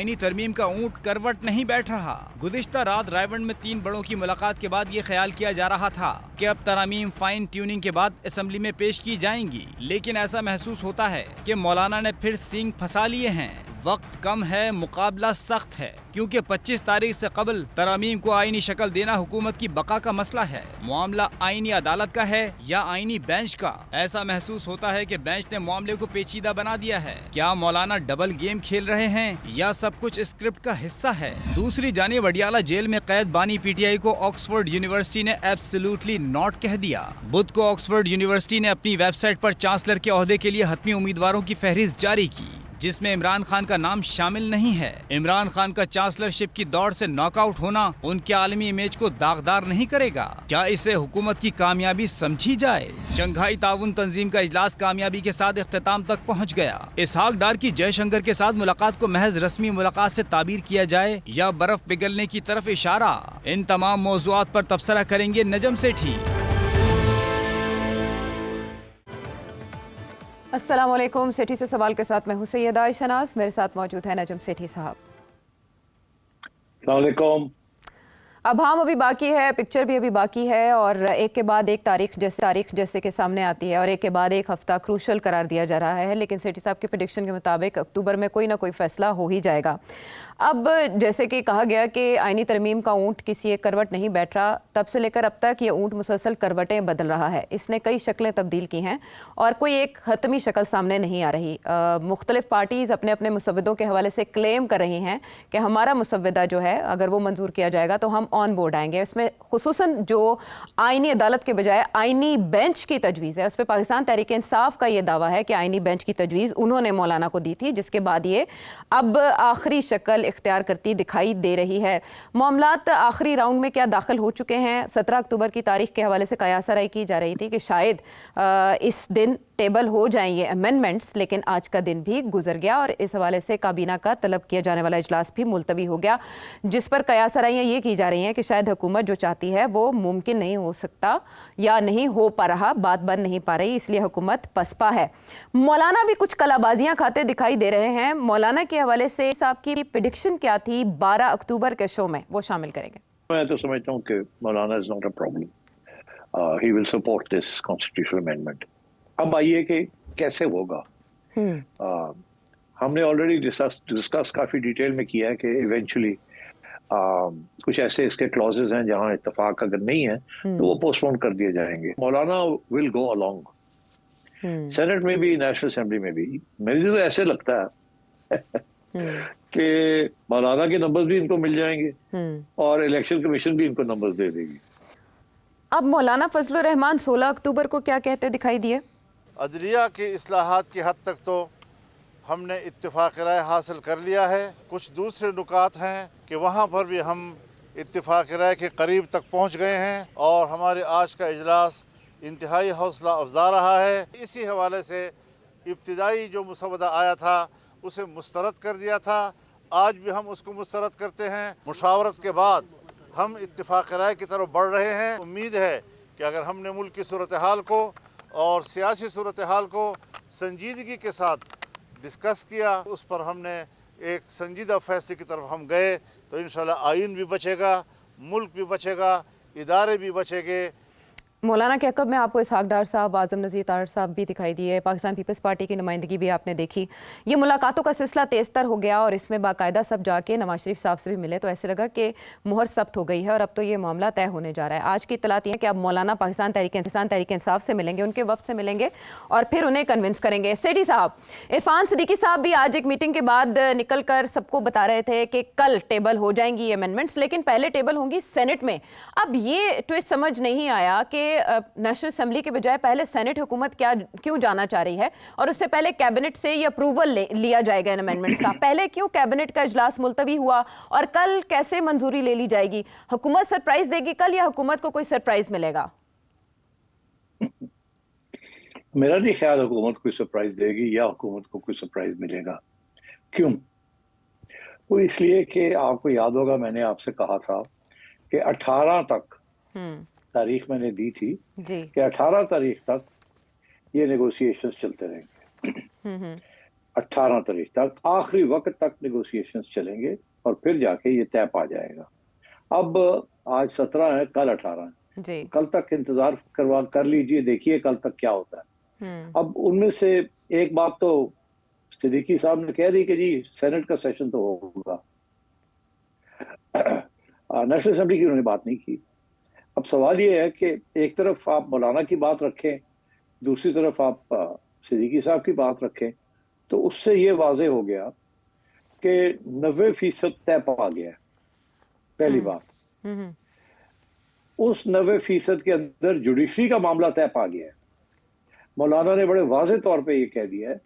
आईनी तरमीम का ऊंट करवट नहीं बैठ रहा। गुज़िश्ता रात रायबंड में 3 बड़ों की मुलाकात के बाद ये ख्याल किया जा रहा था कि अब तरामीम फाइन ट्यूनिंग के बाद असेंबली में पेश की जाएंगी, लेकिन ऐसा महसूस होता है कि मौलाना ने फिर सींग फंसा लिए हैं। वक्त कम है, मुकाबला सख्त है, क्योंकि 25 तारीख से कबल तरामीम को आईनी शक्ल देना हुकूमत की बका का मसला है। मामला आईनी अदालत का है या आईनी बेंच का? ऐसा महसूस होता है कि बेंच ने मामले को पेचीदा बना दिया है। क्या मौलाना डबल गेम खेल रहे हैं या सब कुछ स्क्रिप्ट का हिस्सा है? दूसरी जानिब अडियाला जेल में कैद बानी पीटीआई को ऑक्सफोर्ड यूनिवर्सिटी ने एब्सोल्युटली नॉट कह दिया। बुध को ऑक्सफोर्ड यूनिवर्सिटी ने अपनी वेबसाइट पर चांसलर के ओहदे के लिए हतमी उम्मीदवारों की फहरिस्त जारी की, जिसमें इमरान खान का नाम शामिल नहीं है। इमरान खान का चांसलरशिप की दौड़ से नॉकआउट होना उनके आलमी इमेज को दागदार नहीं करेगा? क्या इसे हुकूमत की कामयाबी समझी जाए? शंघाई ताउन तंजीम का इजलास कामयाबी के साथ इख्तिताम तक पहुंच गया। इसहाक डार की जयशंकर के साथ मुलाकात को महज रस्मी मुलाकात से ताबीर किया जाए या बर्फ पिघलने की तरफ इशारा? इन तमाम मौज़ूआत पर तबसरा करेंगे नजम सेठी। अस्सलाम वालेकुम। सेठी से सवाल के साथ मैं हूं सैयदा शनाज, मेरे साथ मौजूद है नजम सेठी साहब। अस्सलाम वालेकुम। अब हम अभी बाकी है, पिक्चर भी अभी बाकी है और एक के बाद एक तारीख जैसे के सामने आती है और एक के बाद एक हफ्ता क्रूशल करार दिया जा रहा है, लेकिन सेठी साहब के प्रेडिक्शन के मुताबिक अक्टूबर में कोई ना कोई फैसला हो ही जाएगा। अब जैसे कि कहा गया कि आईनी तरमीम का ऊँट किसी एक करवट नहीं बैठ रहा, तब से लेकर अब तक ये ऊँट मुसलसल करवटें बदल रहा है। इसने कई शक्लें तब्दील की हैं और कोई एक हतमी शक्ल सामने नहीं आ रही। मुख्तलिफ पार्टीज़ अपने अपने मुसव्विदों के हवाले से क्लेम कर रही हैं कि हमारा मुसव्विदा जो है अगर वो मंजूर किया जाएगा तो हम ऑन बोर्ड आएंगे। इसमें खुसूसन जो आईनी अदालत के बजाय आईनी बेंच की तजवीज़ है, उस पर पाकिस्तान तहरीक इंसाफ का ये दावा है कि आईनी बेंच की तजवीज़ उन्होंने मौलाना को दी थी, जिसके बाद ये अब आखिरी शक्ल इख्तियार करती दिखाई दे रही है। मामलात आखिरी राउंड में क्या दाखिल हो चुके हैं? 17 अक्टूबर की तारीख के हवाले से कयासराई की जा रही थी कि शायद इस दिन टेबल हो जाएं ये अमेंडमेंट्स, लेकिन आज का दिन भी गुजर गया और इस हवाले से काबीना का तलब किया जाने वाला इजलास भी मुलतवी हो गया, जिस पर कयासराइयाँ ये की जा रही हैं कि शायद हुकूमत जो चाहती है वो मुमकिन नहीं हो सकता या नहीं हो पा रहा, बात बन नहीं पा रही, इसलिए हुकूमत पसपा है। मौलाना भी कुछ कलाबाजियाँ खाते दिखाई दे रहे हैं। मौलाना के हवाले से साहब की प्रेडिक्शन क्या थी 12 अक्टूबर के शो में, वो शामिल करेंगे। मैं तो समझता हूँ कि मौलाना is not a problem, he will support this constitutional amendment. अब आइए कि कैसे होगा। हमने ऑलरेडी डिस्कस काफी डिटेल में किया है कि इवेंचुअली कुछ ऐसे इसके क्लॉजेस हैं जहां इत्तेफाक अगर नहीं है तो वो पोस्टपोन कर दिए जाएंगे। मौलाना विल गो अलोंग, सेनेट में भी नेशनल असेंबली में भी। मुझे तो ऐसे लगता है कि मौलाना के नंबर्स भी इनको मिल जाएंगे और इलेक्शन कमीशन भी इनको नंबर्स दे देगी। अब मौलाना फजलुर रहमान 16 अक्टूबर को क्या कहते दिखाई दिए? अदलिया की इस्लाहात की हद तक तो हमने इत्तिफाक राय हासिल कर लिया है। कुछ दूसरे नुकात हैं कि वहाँ पर भी हम इत्तिफाक राय के करीब तक पहुँच गए हैं और हमारे आज का इजलास इंतहाई हौसला अफजा रहा है। इसी हवाले से इब्तिदाई जो मुसवदा आया था उसे मुस्तरद कर दिया था, आज भी हम उसको मुस्तरद करते हैं। मुशावरत के बाद हम इत्तिफाक राय की तरफ बढ़ रहे हैं। उम्मीद है कि अगर हमने मुल्क की सूरत हाल को और सियासी सूरत हाल को संजीदगी के साथ डिस्कस किया, उस पर हमने एक संजीदा फैसले की तरफ हम गए तो इंशाल्लाह आइन भी बचेगा, मुल्क भी बचेगा, इदारे भी बचेंगे। मौलाना के अकब में आपको इसहाक डार साहब, आज़म नज़ीर तार साहब भी दिखाई दिए, पाकिस्तान पीपल्स पार्टी की नुमाइंदगी भी आपने देखी। ये मुलाकातों का सिलसिला तेज़तर हो गया और इसमें बाकायदा सब जाके नवाज शरीफ साहब से भी मिले, तो ऐसे लगा कि मुहर सख्त हो गई है और अब तो ये मामला तय होने जा रहा है। आज की इत्तलात ये है कि अब मौलाना पाकिस्तान तहरीक इंसाफ से मिलेंगे, उनके वफ़द से मिलेंगे और फिर उन्हें कन्विंस करेंगे। सेठी साहब, इरफान सिद्दीकी साहब भी आज एक मीटिंग के बाद निकल कर सबको बता रहे थे कि कल टेबल हो जाएंगी ये अमेंडमेंट्स, लेकिन पहले टेबल होंगी सेनेट में। अब ये ट्विस्ट समझ नहीं आया कि नेशनल असेंबली के बजाय पहले सेनेट हुकूमत क्यों जाना चाह रही है और उससे पहले कैबिनेट से ये अप्रूवल लिया जाएगा इन अमेंडमेंट्स का। पहले क्यों कैबिनेट का इजलास मुलतवी हुआ और कल कैसे मंजूरी ले ली जाएगी? हुकूमत सरप्राइज देगी कल या हुकूमत को कोई सरप्राइज मिलेगा? मेरा नहीं ख्याल हुकूमत कोई सरप्राइज देगी या हुकूमत को कोई सरप्राइज मिलेगा। क्यों? वो इसलिए कि आपको याद होगा मैंने आपसे कहा था कि 18 तक तारीख मैंने दी थी कि 18 तारीख तक ये नेगोशिएशंस चलते रहेंगे। 18 तारीख तक आखिरी वक्त तक नेगोशिएशंस चलेंगे और फिर जाके ये तय पा जाएगा। अब आज 17 है, कल 18 है, जी। कल तक इंतजार कर लीजिए, देखिए कल तक क्या होता है। अब उनमें से एक बात तो सिद्दीकी साहब ने कह दी कि जी सेनेट का सेशन तो होगा, नेशनल असेंबली की उन्होंने बात नहीं की। अब सवाल ये है कि एक तरफ आप मौलाना की बात रखें, दूसरी तरफ आप सिद्दीकी साहब की बात रखें, तो उससे ये वाजे हो गया कि 90% तय पा गया है। पहली बात, उस 90% के अंदर जुडिशरी का मामला तय पा गया है। मौलाना ने बड़े वाजे तौर पे ये कह दिया है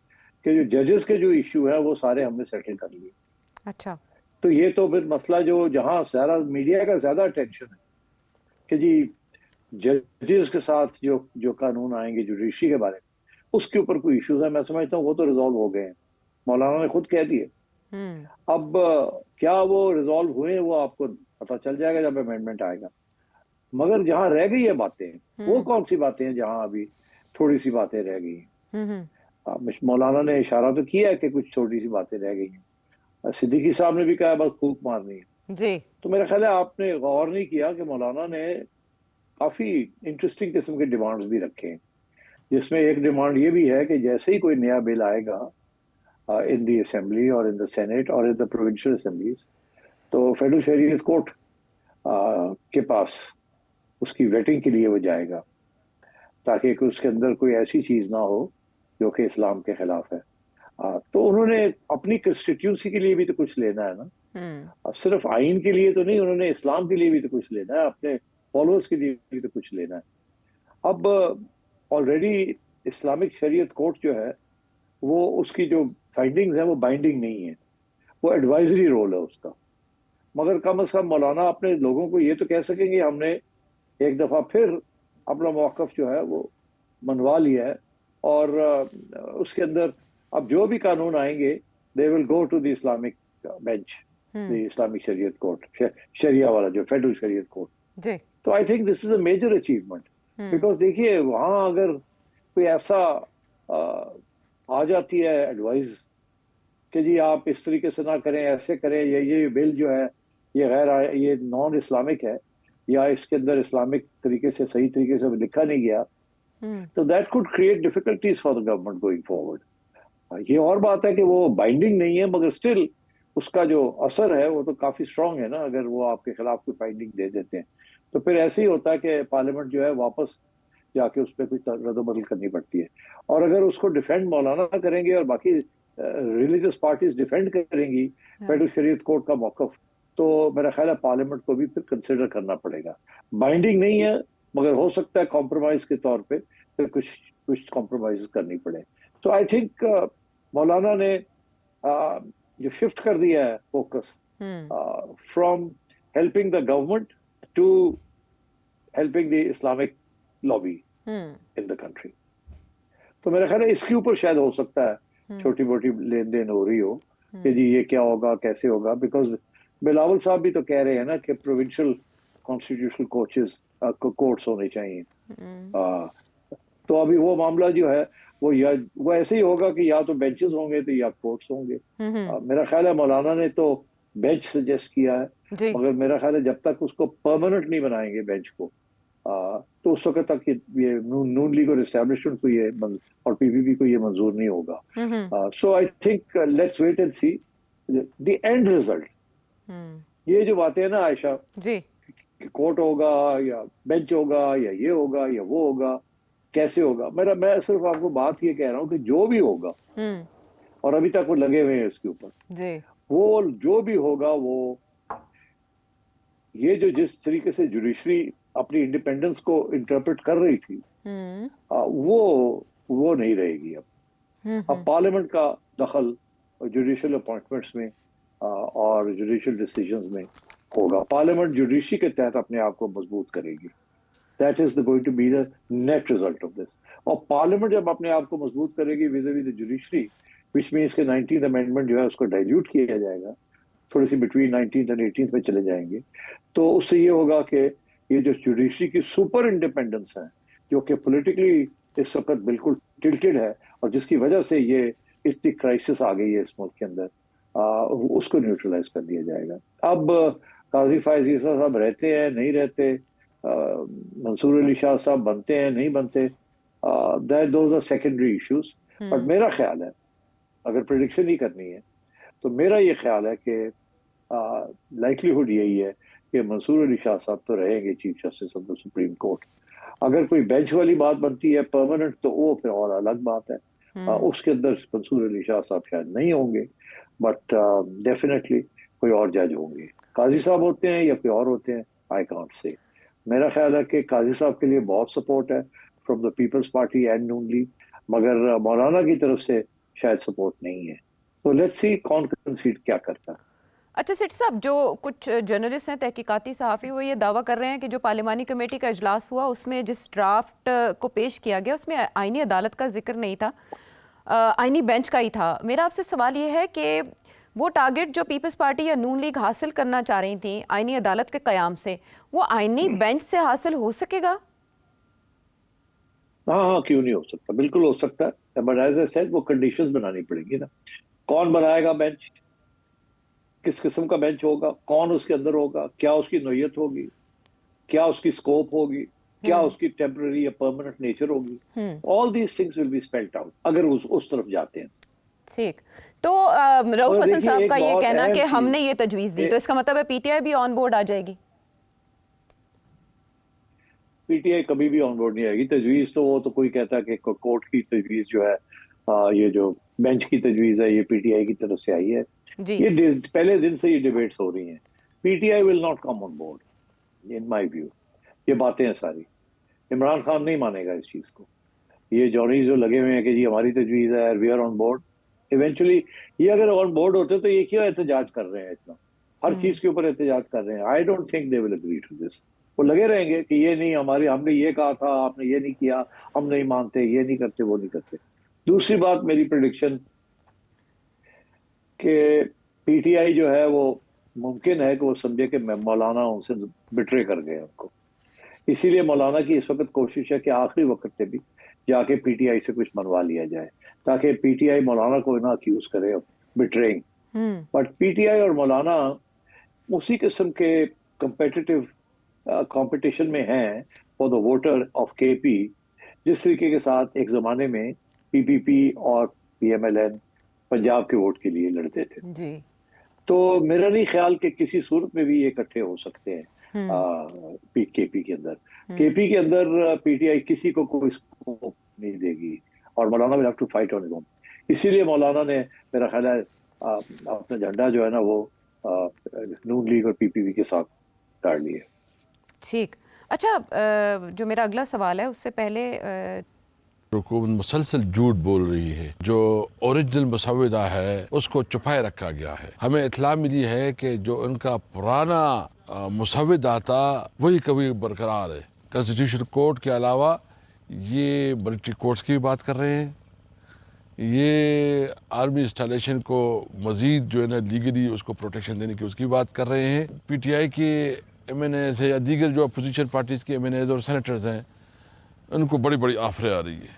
कि जो जजेस के जो इश्यू है वो सारे हमने सेटल कर लिए। अच्छा, तो ये तो फिर मसला जो जहां सारा मीडिया का ज्यादा अटेंशन है कि जी जजेस के साथ जो कानून आएंगे जुडिशरी के बारे में, उसके ऊपर कोई इश्यूज है, मैं समझता हूँ वो तो रिजॉल्व हो गए हैं। मौलाना ने खुद कह दिए। अब क्या वो रिजॉल्व हुए वो आपको पता चल जाएगा जब अमेंडमेंट आएगा। मगर जहां रह गई है बातें, वो कौन सी बातें हैं जहां अभी थोड़ी सी बातें रह गई हैं। मौलाना ने इशारा तो किया है कि कुछ छोटी सी बातें रह गई हैं। सिद्दीकी साहब ने भी कहा बस फूंक मारनी है जी। तो मेरा ख्याल है आपने गौर नहीं किया कि मौलाना ने काफी इंटरेस्टिंग किस्म के डिमांड्स भी रखे हैं, जिसमें एक डिमांड ये भी है कि जैसे ही कोई नया बिल आएगा इन द असेंबली और इन द सेनेट और इन द प्रोविंशियल असेंबलीज, तो फेडरल शरीयत कोर्ट के पास उसकी वेटिंग के लिए वो जाएगा, ताकि उसके अंदर कोई ऐसी चीज ना हो जो कि इस्लाम के खिलाफ है। तो उन्होंने अपनी कंस्टिट्यूंसी के लिए भी तो कुछ लेना है ना, सिर्फ आइन के लिए तो नहीं, उन्होंने इस्लाम के लिए भी तो कुछ लेना है, अपने फॉलोअर्स के लिए भी तो कुछ लेना है। अब ऑलरेडी इस्लामिक शरीयत कोर्ट जो है वो उसकी जो फाइंडिंग्स है वो बाइंडिंग नहीं है, वो एडवाइजरी रोल है उसका। मगर कम से कम मौलाना अपने लोगों को ये तो कह सकेंगे हमने एक दफा फिर अपना मौक़िफ़ जो है वो मनवा लिया है, और उसके अंदर अब जो भी कानून आएंगे they will go to the Islamic bench, the Islamic Shariat court, शरिया वाला जो फेडरल शरीयत कोर्ट। तो I think this is a major achievement, because देखिए वहां अगर कोई ऐसा आ जाती है एडवाइस कि जी आप इस तरीके से ना करें, ऐसे करें, ये बिल जो है ये नॉन इस्लामिक है, या इसके अंदर इस्लामिक तरीके से सही तरीके से लिखा नहीं गया, तो that could create difficulties for the government going forward. ये और बात है कि वो बाइंडिंग नहीं है, मगर स्टिल उसका जो असर है वो तो काफी स्ट्रांग है ना। अगर वो आपके खिलाफ कोई फाइंडिंग दे देते हैं तो फिर ऐसे ही होता है कि पार्लियामेंट जो है वापस जाके उस पर कुछ रद्द-बदल करनी पड़ती है। और अगर उसको डिफेंड मौलाना करेंगे और बाकी रिलीजियस पार्टीज डिफेंड करेंगी फेडरल शरीयत कोर्ट का मौक़िफ़, तो मेरा ख्याल है पार्लियामेंट को भी फिर कंसिडर करना पड़ेगा। बाइंडिंग नहीं है, मगर हो सकता है कॉम्प्रोमाइज के तौर पे फिर कुछ कॉम्प्रोमाइज करनी पड़े। तो आई थिंक मौलाना ने जो शिफ्ट कर दिया है focus from helping the government to helping the Islamic lobby in the country, तो मेरा ख्याल है इसके ऊपर शायद हो सकता है छोटी मोटी लेन देन हो रही हो कि जी ये क्या होगा, कैसे होगा। बिकॉज बिलावल साहब भी तो कह रहे हैं ना कि प्रोविंशियल कॉन्स्टिट्यूशनल कोर्ट्स होने चाहिए। तो अभी वो मामला जो है वो ऐसे ही होगा कि या तो बेंचेस होंगे तो या कोर्ट्स होंगे। मेरा ख्याल है मौलाना ने तो बेंच सजेस्ट किया है, मगर मेरा ख्याल है जब तक उसको परमानेंट नहीं बनाएंगे बेंच को, तो उस वक्त तक ये नून लीग और एस्टैब्लिशमेंट को ये और पीपीपी को ये मंजूर नहीं होगा। So I think let's wait and see the end result. ये जो बातें हैं ना आयशा जी, कोर्ट होगा या बेंच होगा या ये होगा या वो होगा, कैसे होगा, मैं सिर्फ आपको बात ये कह रहा हूँ कि जो भी होगा, और अभी तक वो लगे हुए हैं इसके ऊपर, वो जो भी होगा वो ये जो जिस तरीके से जुडिशरी अपनी इंडिपेंडेंस को इंटरप्रेट कर रही थी वो नहीं रहेगी। अब पार्लियामेंट का दखल जुडिशियल अपॉइंटमेंट्स में और जुडिशियल डिसीजंस में होगा। पार्लियामेंट जुडिशरी के तहत अपने आप को मजबूत करेगी। That is going to be the net result of this. और पार्लियामेंट जब अपने आप को मजबूत करेगी vis-a-vis the judiciary, which means के 19th अमेंडमेंट जो है उसको डाइल्यूट किया जाएगा, थोड़ी सी बिटवीन 19th और 18th में चले जाएंगे, तो उससे ये होगा कि ये जो जुडिशरी की सुपर इंडिपेंडेंस है, जो कि पॉलिटिकली इस वक्त बिल्कुल टिल्टेड है और जिसकी वजह से ये اتنی کرائسس آ گئی ہے اس ملک کے اندر, اس کو نیوٹرلائز کر دیا جائے گا. اب قاضی فائز عیسیٰ صاحب رہتے ہیں نہیں رہتے, منصور علی شاہ صاحب بنتے ہیں نہیں بنتے, those are secondary issues. But میرا خیال ہے اگر پریڈکشن ہی کرنی ہے تو میرا یہ خیال ہے کہ لائکلیہڈ یہی ہے کہ منصور علی شاہ صاحب تو رہیں گے chief justice of the supreme court. اگر کوئی بینچ والی بات بنتی ہے پرماننٹ تو وہ پھر اور الگ بات ہے, اس کے اندر منصور علی شاہ صاحب شاید نہیں ہوں گے, بٹ ڈیفینیٹلی کوئی اور جج ہوں گے. قاضی صاحب ہوتے ہیں یا کوئی اور ہوتے ہیں, آئی کانٹ سے. میرا خیال ہے کہ قاضی صاحب کے لیے بہت سپورٹ ہے from the Peoples Party and Noon League, مگر مولانا کی طرف سے شاید سپورٹ نہیں ہے. تو لیٹس سی کون کنسیڈ کیا کرتا ہے. اچھا سیٹھی صاحب, جو کچھ جرنلسٹ ہیں, تحقیقاتی صحافی, وہ یہ دعویٰ کر رہے ہیں کہ جو پارلیمانی کمیٹی کا اجلاس ہوا اس میں جس ڈرافٹ کو پیش کیا گیا اس میں آئینی عدالت کا ذکر نہیں تھا, آئینی بینچ کا ہی تھا. میرا آپ سے سوال یہ ہے کہ وہ ٹارگٹ جو پیپلز پارٹی یا نون لیگ حاصل کرنا چاہ رہی تھیں آئینی عدالت کے قیام سے, وہ آئینی بینچ سے حاصل ہو سکے گا؟ ہاں کیوں نہیں ہو سکتا, بالکل ہو سکتا ہے, بٹ ایز اے سیڈ وہ کنڈیشنز بنانی پڑیں گی نا. کون بنائے گا بینچ, کس قسم کا بینچ ہوگا, کون اس کے اندر ہوگا, کیا اس کی نوعیت ہوگی, کیا اس کی اسکوپ ہوگی, کیا اس کی ٹیمپرری یا پرماننٹ نیچر ہوگی. All these things will be spelled out اگر اس طرف جاتے ہیں. ٹھیک, تو رؤف حسن صاحب کا یہ کہنا کہ ہم نے یہ تجویز دی, تو اس کا مطلب ہے پی ٹی آئی بھی آن بورڈ آ جائے گی؟ پی ٹی آئی کبھی بھی آن بورڈ نہیں آئے گی. تجویز تو وہ تو کوئی کہتا ہے کہ کورٹ کی تجویز جو ہے, یہ جو بینچ کی تجویز ہے, یہ پی ٹی آئی کی طرف سے آئی ہے. یہ پہلے دن سے یہ ڈیبیٹس ہو رہی ہیں. P T I will not come on board in my view. یہ باتیں ہیں ساری, عمران خان نہیں مانے گا اس چیز کو. یہ جونیز جو لگے ہوئے ہیں کہ جی ہماری تجویز ہے, we are on board, eventually یہ اگر آن بورڈ ہوتے تو یہ کیوں احتجاج کر رہے ہیں اتنا, ہر چیز کے اوپر احتجاج کر رہے ہیں. I don't think they will agree to this. وہ لگے رہیں گے کہ یہ نہیں ہماری, ہم نے یہ کہا تھا, آپ نے یہ نہیں کیا, ہم نہیں مانتے, یہ نہیں کرتے, وہ نہیں کرتے. دوسری بات میری پریڈکشن کہ پی ٹی آئی جو ہے وہ ممکن ہے کہ وہ سمجھے کہ مولانا ان سے بٹرے کر گئے ان کو. اسی لیے مولانا کی اس وقت کوشش ہے کہ آخری وقت پہ بھی جا کے پی ٹی آئی سے کچھ منوا لیا جائے تاکہ پی ٹی آئی مولانا کو نہ اکیوز کرے بٹرینگ. بٹ پی ٹی آئی اور مولانا اسی قسم کے کمپٹیشن میں ہیں فار دا ووٹر آف کے پی, جس طریقے کے ساتھ ایک زمانے میں پی پی پی اور P M L N Punjab کے ووٹ کے لیے لڑتے تھے. جی, تو میرا نہیں خیال کہ کسی صورت میں بھی یہ اکٹھے ہو سکتے ہیں کے پی کے اندر. کے پی کے اندر پی ٹی آئی کسی کو کوئی سکوپ نہیں دے گی, اور مولانا will have to fight on his own. اسی لیے مولانا نے میرا خیال ہے اپنا جھنڈا جو ہے نا وہ نون لیگ اور پی پی پی کے ساتھ گاڑ لیا. ٹھیک. اچھا, جو میرا اگلا سوال ہے اس سے پہلے, حکومت مسلسل جھوٹ بول رہی ہے. جو اوریجنل مسودہ ہے اس کو چھپائے رکھا گیا ہے. ہمیں اطلاع ملی ہے کہ جو ان کا پرانا مسودہ تھا وہی کبھی برقرار ہے. کنسٹیٹیوشن کورٹ کے علاوہ یہ ملٹری کورٹس کی بھی بات کر رہے ہیں, یہ آرمی انسٹالیشن کو مزید جو ہے نا لیگلی اس کو پروٹیکشن دینے کی اس کی بات کر رہے ہیں. پی ٹی آئی کے ایم این ایز ہے یا دیگر جو اپوزیشن پارٹیز کے ایم این ایز اور سینیٹرز ہیں, ان کو بڑی بڑی آفریں آ رہی ہیں.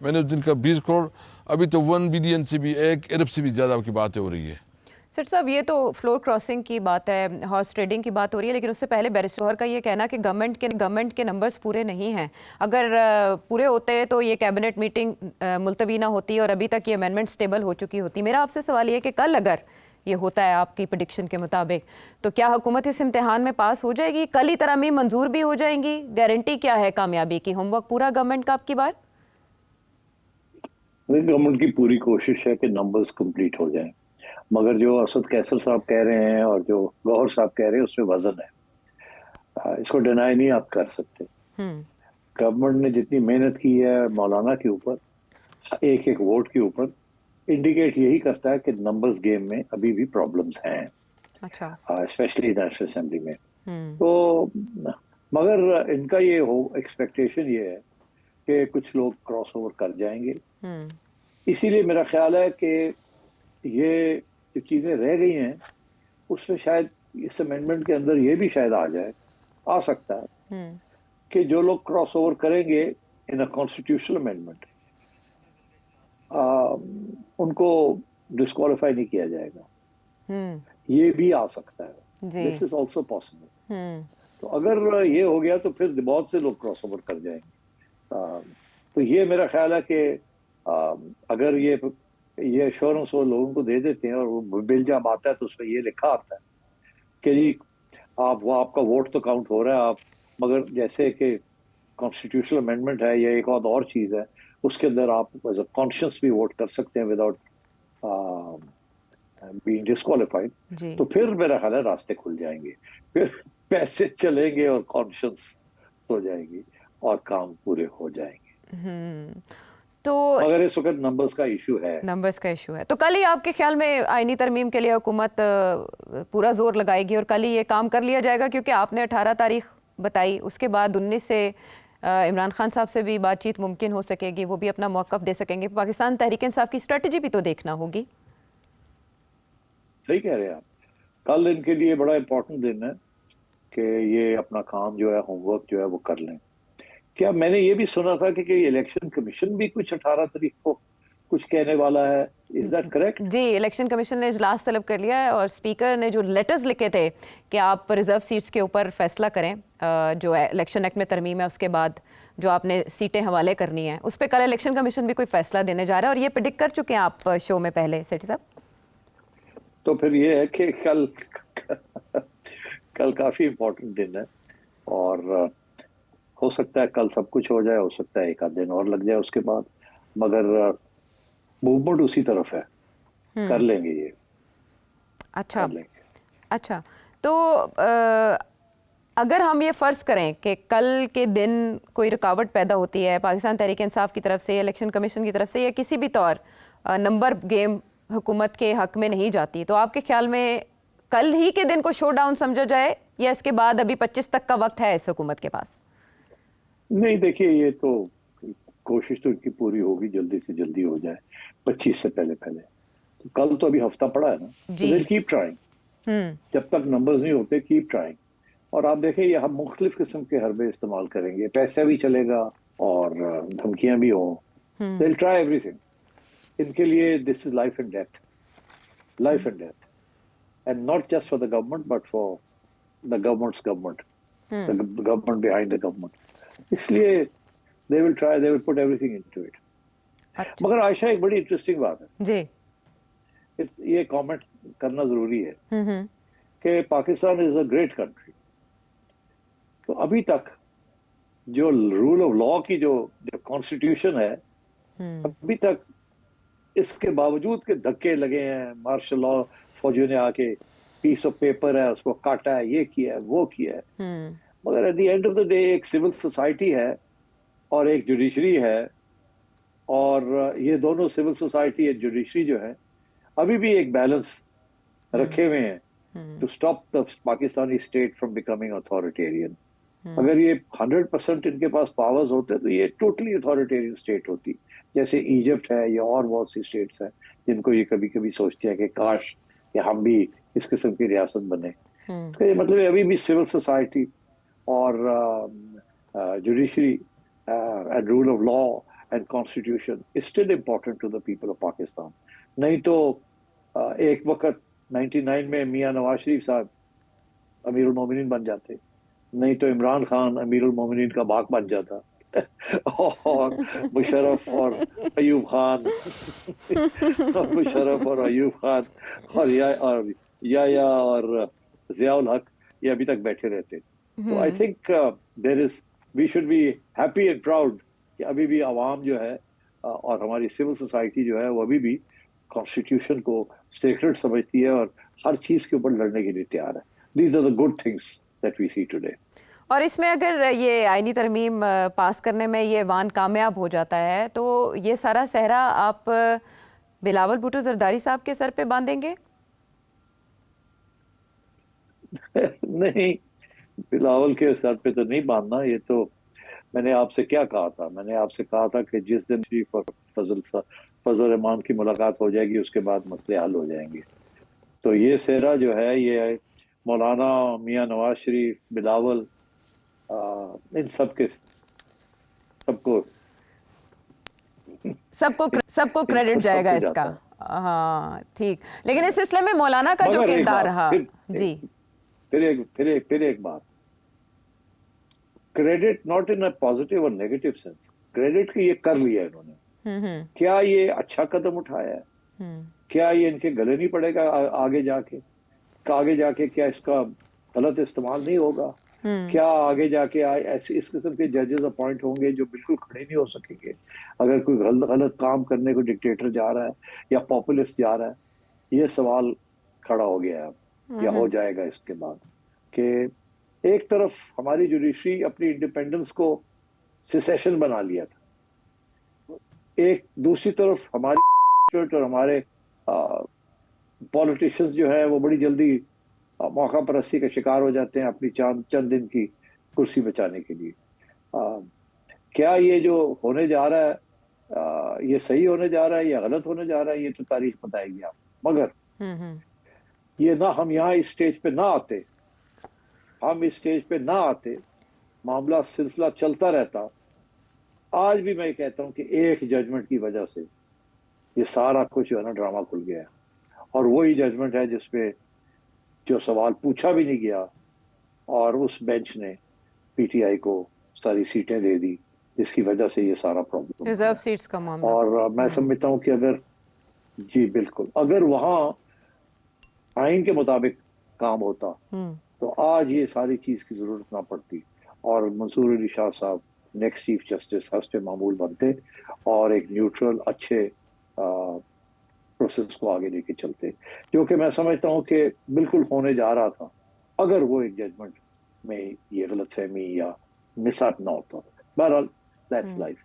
میں نے اس دن کا 20 کروڑ, ابھی تو 1 بلین سے بھی, 1 ارب سے بھی زیادہ کی باتیں ہو رہی ہے. سر صاحب یہ تو فلور کراسنگ کی بات ہے, ہارس ٹریڈنگ کی بات ہو رہی ہے, لیکن اس سے پہلے بیرسٹر کا یہ کہنا کہ گورنمنٹ کے نمبرز پورے نہیں ہیں. اگر پورے ہوتے تو یہ کیبنٹ میٹنگ ملتوی نہ ہوتی اور ابھی تک یہ امینڈمنٹس ٹیبل ہو چکی ہوتی. میرا آپ سے سوال یہ ہے کہ کل اگر یہ ہوتا ہے آپ کی پریڈکشن کے مطابق, تو کیا حکومت اس امتحان میں پاس ہو جائے گی؟ کل ہی ترامیم منظور بھی ہو جائیں گی؟ گارنٹی کیا ہے کامیابی کی؟ ہوم ورک پورا گورنمنٹ کا آپ کی بار؟ گورنمنٹ کی پوری کوشش ہے کہ نمبرز کمپلیٹ ہو جائیں, مگر جو اسد قیصر صاحب کہہ رہے ہیں اور جو گوہر صاحب کہہ رہے ہیں اس میں وزن ہے. اس کو ڈینائی نہیں آپ کر سکتے. گورنمنٹ نے جتنی محنت کی ہے مولانا کے اوپر, ایک ایک ووٹ کے اوپر, انڈیکیٹ یہی کرتا ہے کہ نمبرز گیم میں ابھی بھی پرابلمز ہیں, اسپیشلی نیشنل اسمبلی میں. تو مگر ان کا یہ ایکسپیکٹیشن یہ ہے کہ کچھ لوگ کراس اوور کر جائیں گے. اسی لیے میرا خیال ہے کہ یہ جو چیزیں رہ گئی ہیں اس میں شاید اس امینڈمنٹ کے اندر یہ بھی شاید آ سکتا ہے کہ جو لوگ کراس اوور کریں گے ان اے کانسٹیٹیوشنل امینڈمنٹ, ان کو ڈسکوالیفائی نہیں کیا جائے گا. یہ بھی آ سکتا ہے. دس از آلسو پاسبل. تو اگر یہ ہو گیا تو پھر بہت سے لوگ کراس اوور کر جائیں گے. تو یہ میرا خیال ہے کہ اگر یہ ایشورنس وہ لوگوں کو دے دیتے ہیں اور وہ بل جب آتا ہے تو اس میں یہ لکھا آتا ہے کہ جی آپ کا ووٹ تو کاؤنٹ ہو رہا ہے آپ، مگر جیسے کہ کانسٹیٹیوشنل امینڈمنٹ ہے یا ایک اور چیز ہے اس کے اندر آپ ایز اے کانشیس بھی ووٹ کر سکتے ہیں وداؤٹ بینگ ڈسکوالیفائڈ. تو پھر میرا خیال ہے راستے کھل جائیں گے، پھر پیسے چلیں گے اور کانشیس ہو جائے گی اور کام پورے ہو جائیں گے. تو مگر اس وقت نمبرز کا ایشو ہے. تو کل ہی آپ کے خیال میں آئینی ترمیم کے لیے حکومت پورا زور لگائے گی اور کل ہی یہ کام کر لیا جائے گا؟ کیونکہ آپ نے 18 تاریخ بتائی، اس کے بعد 19 سے عمران خان صاحب سے بھی بات چیت ممکن ہو سکے گی، وہ بھی اپنا موقف دے سکیں گے. پاکستان تحریک انصاف کی اسٹریٹجی بھی تو دیکھنا ہوگی. صحیح کہہ رہے ہیں آپ. کل ان کے لیے بڑا امپورٹنٹ دن ہے کہ یہ اپنا کام جو ہے ہوم ورک جو ہے وہ کر لیں. کیا میں نے یہ بھی سنا تھا کہ الیکشن کمیشن بھی کچھ 18 تاریخ کو کچھ کہنے والا ہے؟ Is that correct? جی، الیکشن کمیشن نے اجلاس طلب کر لیا ہے اور اسپیکر نے جو لیٹرز لکھے تھے کہ آپ ریزرو سیٹس کے اوپر فیصلہ کریں، جو الیکشن ایکٹ میں ترمیم ہے اس کے بعد جو آپ نے سیٹیں حوالے کرنی ہیں، اس پہ کل الیکشن کمیشن بھی کوئی فیصلہ دینے جا رہا ہے اور یہ پریڈکٹ کر چکے ہیں آپ شو میں پہلے سیٹھی صاحب. تو پھر یہ ہے کہ کل کافی امپورٹنٹ دن ہے اور ہو سکتا ہے کل سب کچھ ہو جائے، ہو سکتا ہے ایک آدھ دن اور لگ جائے اس کے بعد، مگر موومنٹ اسی طرف ہے. کر لیں گے یہ. اچھا تو اگر ہم یہ فرض کریں کہ کل کے دن کوئی رکاوٹ پیدا ہوتی ہے پاکستان تحریک انصاف کی طرف سے، الیکشن کمیشن کی طرف سے، یا کسی بھی طور نمبر گیم حکومت کے حق میں نہیں جاتی، تو آپ کے خیال میں کل ہی کے دن کو شو ڈاؤن سمجھا جائے یا اس کے بعد ابھی 25 تک کا وقت ہے اس حکومت کے پاس؟ نہیں دیکھیے، یہ تو کوشش تو ان کی پوری ہوگی جلدی سے جلدی ہو جائے 25 سے پہلے. تو کل تو ابھی ہفتہ پڑا ہے نا، تو کیپ ٹرائنگ. جب تک نمبرز نہیں ہوتے کیپ ٹرائنگ. اور آپ دیکھیں یہ ہم مختلف قسم کے حربے استعمال کریں گے، پیسہ بھی چلے گا اور دھمکیاں بھی ہوں. They will try everything. ان کے لیے this is life and death and not just for the government but for the governments government, the government behind the government. اس لیے they will try, they will put everything into it. مگر عائشہ ایک بڑی interesting بات ہے جی، یہ comment کرنا ضروری ہے کہ پاکستان از اے گریٹ کنٹری. تو ابھی تک جو رول آف لا کی جو کانسٹیٹیوشن ہے، ابھی تک اس کے باوجود کہ دھکے لگے ہیں، مارشل لا فوجیوں نے آ کے پیس آف پیپر ہے اس کو کاٹا ہے، یہ کیا ہے وہ کیا ہے، مگر at the end of the day ایک سول سوسائٹی ہے اور ایک جوڈیشری ہے، اور یہ دونوں سول سوسائٹی اور جوڈیشری جو ہے ابھی بھی ایک بیلنس رکھے ہوئے ہیں to stop the Pakistani state from becoming authoritarian. اگر یہ 100% ان کے پاس پاورز ہوتے تو یہ ٹوٹلی اتھارٹیرین اسٹیٹ ہوتی، جیسے ایجپٹ ہے یا اور بہت سی اسٹیٹس ہیں جن کو یہ کبھی کبھی سوچتے ہیں کہ کاش کہ ہم بھی اس قسم کی ریاست بنے. اس کا یہ مطلب ہے ابھی بھی سول سوسائٹی اور judiciary and rule of law and constitution is still important to the people of Pakistan. نہیں تو ایک وقت 99 میں میاں نواز شریف صاحب امیر المومنین بن جاتے، نہیں تو عمران خان امیر المومنین کا باغ بن جاتا اور مشرف اور ایوب خان اور یا اور ضیاء الحق یہ ابھی تک بیٹھے رہتے. تو I think we should be happy and proud کہ ابھی بھی عوام جو ہے اور ہماری سول سوسائٹی جو ہے وہ ابھی بھی کانسٹیٹیوشن کو سیکرڈ سمجھتی ہے اور ہر چیز کے اوپر لڑنے کے لیے تیار ہے. These are the good things that we see today. اور اس میں اگر یہ آئینی ترمیم پاس کرنے میں یہ ایوان کامیاب ہو جاتا ہے تو یہ سارا صحرا آپ بلاول بھٹو زرداری صاحب کے سر پہ باندھیں گے؟ نہیں، بلاول کے سر پہ تو نہیں باندھنا. یہ تو میں نے آپ سے کیا کہا تھا، میں نے آپ سے کہا تھا کہ جس دن شریف اور فضل الرحمان کی ملاقات ہو جائے گی اس کے بعد مسئلے حل ہو جائیں گے. تو یہ صحرا جو ہے یہ مولانا، میاں نواز شریف، بلاول، ان سب کو سب کو کریڈٹ جائے گا اس کا. ہاں ٹھیک, لیکن اس سلسلے میں مولانا کا جو کردار رہا. جی پھر ایک بات, کریڈٹ ناٹ ان پازیٹیو اور نیگیٹو سینس, کریڈٹ کی یہ کر لیا انہوں نے, کیا یہ اچھا قدم اٹھایا ہے؟ کیا یہ ان کے گلے نہیں پڑے گا آگے جا کے کیا اس کا غلط استعمال نہیں ہوگا؟ کیا آگے جا کے اس قسم کے ججز اپوائنٹ ہوں گے جو بالکل کھڑے نہیں ہو سکیں گے اگر کوئی غلط کام کرنے کو ڈکٹیٹر جا رہا ہے یا پاپولسٹ جا رہا ہے؟ یہ سوال کھڑا ہو گیا ہے یا ہو جائے گا اس کے بعد, کہ ایک طرف ہماری جوڈیشری اپنی انڈیپینڈنس کو سیسیشن بنا لیا تھا, ایک دوسری طرف ہماری اور ہمارے پولیٹیشنز جو ہیں وہ بڑی جلدی موقع پرستی کا شکار ہو جاتے ہیں اپنی چند دن کی کرسی بچانے کے لیے. کیا یہ جو ہونے جا رہا ہے یہ صحیح ہونے جا رہا ہے یا غلط ہونے جا رہا ہے, یہ تو تاریخ بتائے گی آپ. مگر یہ نہ ہم یہاں اس سٹیج پہ نہ آتے, معاملہ سلسلہ چلتا رہتا. آج بھی میں کہتا ہوں کہ ایک ججمنٹ کی وجہ سے یہ سارا کچھ جو ہے نا ڈرامہ کھل گیا ہے, اور وہی ججمنٹ ہے جس پہ جو سوال پوچھا بھی نہیں گیا اور اس بینچ نے پی ٹی آئی کو ساری سیٹیں دے دی, جس کی وجہ سے یہ سارا پرابلم ریزرو سیٹس کا معاملہ. اور میں سمجھتا ہوں کہ جی بالکل, اگر وہاں آئین کے مطابق کام ہوتا تو آج یہ ساری چیز کی ضرورت نہ پڑتی اور منصور علی شاہ صاحب نیکسٹ چیف جسٹس حسب معمول بنتے اور ایک نیوٹرل اچھے پروسیس کو آگے لے کے چلتے, جو کہ میں سمجھتا ہوں کہ بالکل ہونے جا رہا تھا اگر وہ ایک ججمنٹ میں یہ غلط فہمی یا مس آؤٹ نہ ہوتا. بہرحال that's life.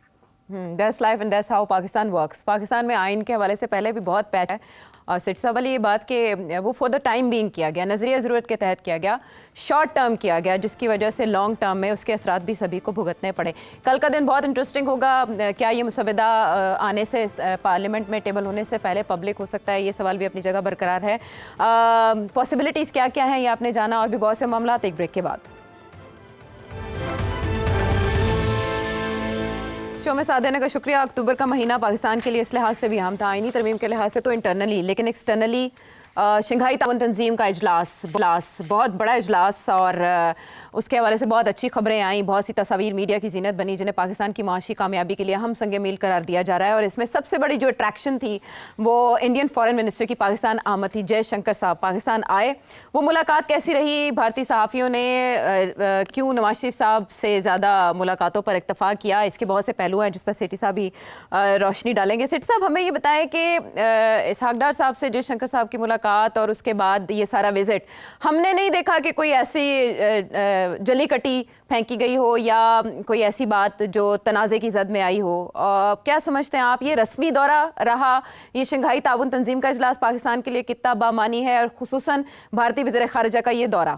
That's life and that's how Pakistan works. Pakistan میں آئین کے حوالے سے پہلے بھی بہت پیچ ہے, اور سیٹھی صاحب والی یہ بات کہ وہ فور دا ٹائم بینگ کیا گیا, نظریہ ضرورت کے تحت کیا گیا, شارٹ ٹرم کیا گیا, جس کی وجہ سے لانگ ٹرم میں اس کے اثرات بھی سبھی کو بھگتنے پڑے. کل کا دن بہت انٹرسٹنگ ہوگا. کیا یہ مسودہ آنے سے پارلیمنٹ میں ٹیبل ہونے سے پہلے پبلک ہو سکتا ہے؟ یہ سوال بھی اپنی جگہ برقرار ہے. پاسبلٹیز کیا کیا ہیں یہ آپ نے جانا, اور بھی بہت سے معاملات ایک بریک کے بعد. شو میں ساتھ دینے کا شکریہ. اکتوبر کا مہینہ پاکستان کے لیے اس لحاظ سے بھی اہم تھا, آئینی ترمیم کے لحاظ سے تو انٹرنلی, لیکن ایکسٹرنلی شنگھائی تعاون تنظیم کا اجلاس بہت بڑا اجلاس, اور اس کے حوالے سے بہت اچھی خبریں آئیں, بہت سی تصاویر میڈیا کی زینت بنی جنہیں پاکستان کی معاشی کامیابی کے لیے ہم سنگ میل قرار دیا جا رہا ہے. اور اس میں سب سے بڑی جو اٹریکشن تھی وہ انڈین فارن منسٹر کی پاکستان آمد تھی. جے شنکر صاحب پاکستان آئے. وہ ملاقات کیسی رہی؟ بھارتی صحافیوں نے کیوں نواز شریف صاحب سے زیادہ ملاقاتوں پر اکتفا کیا؟ اس کے بہت سے پہلو ہیں جس پر سیٹھی صاحب بھی روشنی ڈالیں گے. سیٹھی صاحب ہمیں یہ بتائیں کہ اسحاق ڈار صاحب سے جے شنکر صاحب کی ملاقات اور اس کے بعد یہ سارا وزٹ, ہم نے نہیں دیکھا کہ کوئی ایسی جلی کٹی پھینکی گئی ہو یا کوئی ایسی بات جو تنازع کی زد میں آئی ہو. کیا سمجھتے ہیں آپ, یہ رسمی دورہ رہا, یہ شنگھائی تعاون تنظیم کا اجلاس پاکستان کے لیے کتنا بامانی ہے, اور خصوصاً بھارتی وزیر خارجہ کا یہ دورہ؟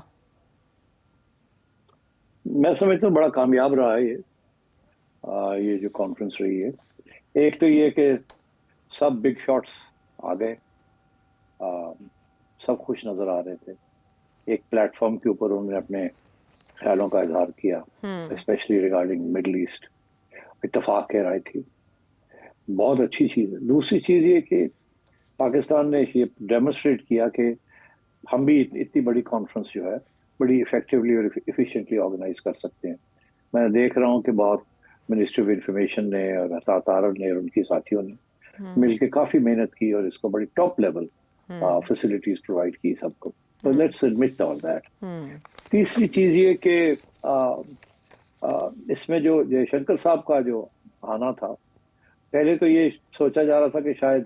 میں سمجھتا ہوں بڑا کامیاب رہا ہے یہ جو کانفرنس رہی ہے. ایک تو یہ کہ سب بگ شاٹس آ گئے, سب خوش نظر آ رہے تھے. ایک پلیٹ فارم کے اوپر انہوں نے اپنے خیالوں کا اظہار کیا, اسپیشلی ریگارڈنگ مڈل ایسٹ. اتفاق کی رائے تھی, بہت اچھی چیز ہے. دوسری چیز یہ کہ پاکستان نے یہ ڈیمونسٹریٹ کیا کہ ہم بھی اتنی بڑی کانفرنس جو ہے بڑی افیکٹولی اور ایفیشینٹلی آرگنائز کر سکتے ہیں. میں دیکھ رہا ہوں کہ بہت منسٹری آف انفارمیشن نے اور عطا تارڑ نے اور ان کی ساتھیوں نے مل کے کافی محنت کی اور اس کو بڑی ٹاپ لیول فیسلٹیز پرووائڈ کی سب کو. So let's admit all that. تیسری چیز یہ کہ اس میں جو جے شنکر صاحب کا جو آنا تھا, پہلے تو یہ سوچا جا رہا تھا کہ شاید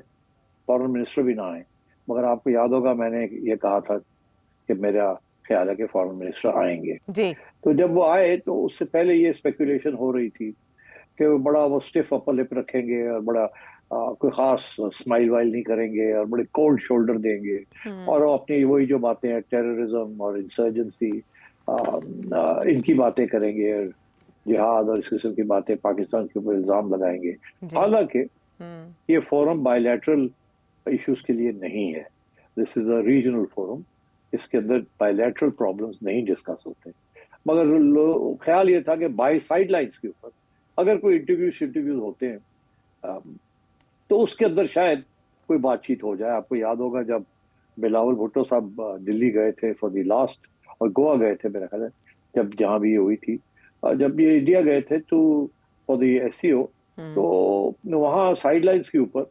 فارن منسٹر بھی نہ آئیں, مگر آپ کو یاد ہوگا میں نے یہ کہا تھا کہ میرا خیال ہے کہ فارن منسٹر آئیں گے. جی. تو جب وہ آئے تو اس سے پہلے یہ اسپیکولیشن ہو رہی تھی کہ وہ بڑا وہ اسٹف اپر لپ رکھیں گے اور بڑا کوئی خاص اسمائل وائل نہیں کریں گے اور بڑے کولڈ شولڈر دیں گے, اور وہ اپنی وہی جو باتیں ہیں ٹیررزم اور انسرجنسی ان کی باتیں کریں گے, جہاد اور اس قسم کی باتیں پاکستان کے اوپر الزام لگائیں گے. حالانکہ یہ فورم بائی لیٹرل ایشوز کے لیے نہیں ہے, دس از اے ریجنل فورم, اس کے اندر بائی لیٹرل پرابلمس نہیں ڈسکس ہوتے. مگر خیال یہ تھا کہ بائی سائڈ لائنس کے اوپر اگر کوئی انٹرویوز ہوتے ہیں تو اس کے اندر شاید کوئی بات چیت ہو جائے. آپ کو یاد ہوگا جب بلاول بھٹو صاحب دلی گئے تھے فار دی لاسٹ, اور گوا گئے تھے میرا خیال ہے جب جہاں بھی یہ ہوئی تھی, جب یہ انڈیا گئے تھے تو فار دی SCO, تو وہاں سائڈ لائنز کے اوپر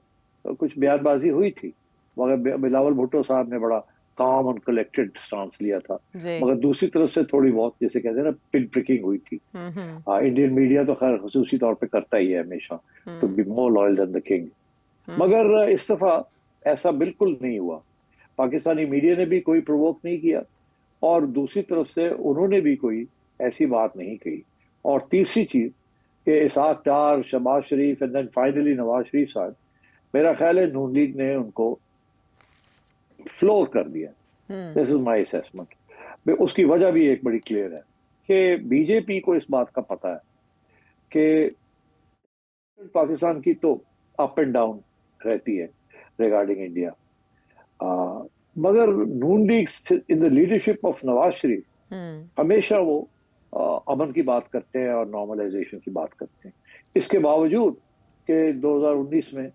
کچھ بیان بازی ہوئی تھی, مگر بلاول بھٹو صاحب نے بڑا کام اور کلیکٹڈ سٹانس لیا تھا. مگر دوسری طرف سے تھوڑی بہت جیسے کہتے ہیں نا پن پرکنگ ہوئی تھی. انڈین میڈیا تو خیر خصوصی طور پہ کرتا ہی ہے ہمیشہ, to be more loyal than the king. مگر اس دفعہ ایسا بالکل نہیں ہوا. پاکستانی میڈیا نے بھی کوئی پرووک نہیں کیا, اور دوسری طرف سے انہوں نے بھی کوئی ایسی بات نہیں کہی. اور تیسری چیز کہ اسحاق ڈار, شہباز شریف and then finally Nawaz Sharif صاحب, میرا خیال ہے نون لیگ نے ان کو فلور کر دیا. دس از مائی اسیسمنٹ. اس کی وجہ بھی ایک بڑی کلیئر ہے کہ بی جے پی کو اس بات کا پتہ ہے کہ پاکستان کی تو اپ اینڈ ڈاؤن رہتی ہے ریگارڈنگ انڈیا, مگر Noon league in the leadership of Nawaz Sharif ہمیشہ وہ امن کی بات کرتے ہیں اور نارملائزیشن کی بات کرتے ہیں. اس کے باوجود کہ 2019 میں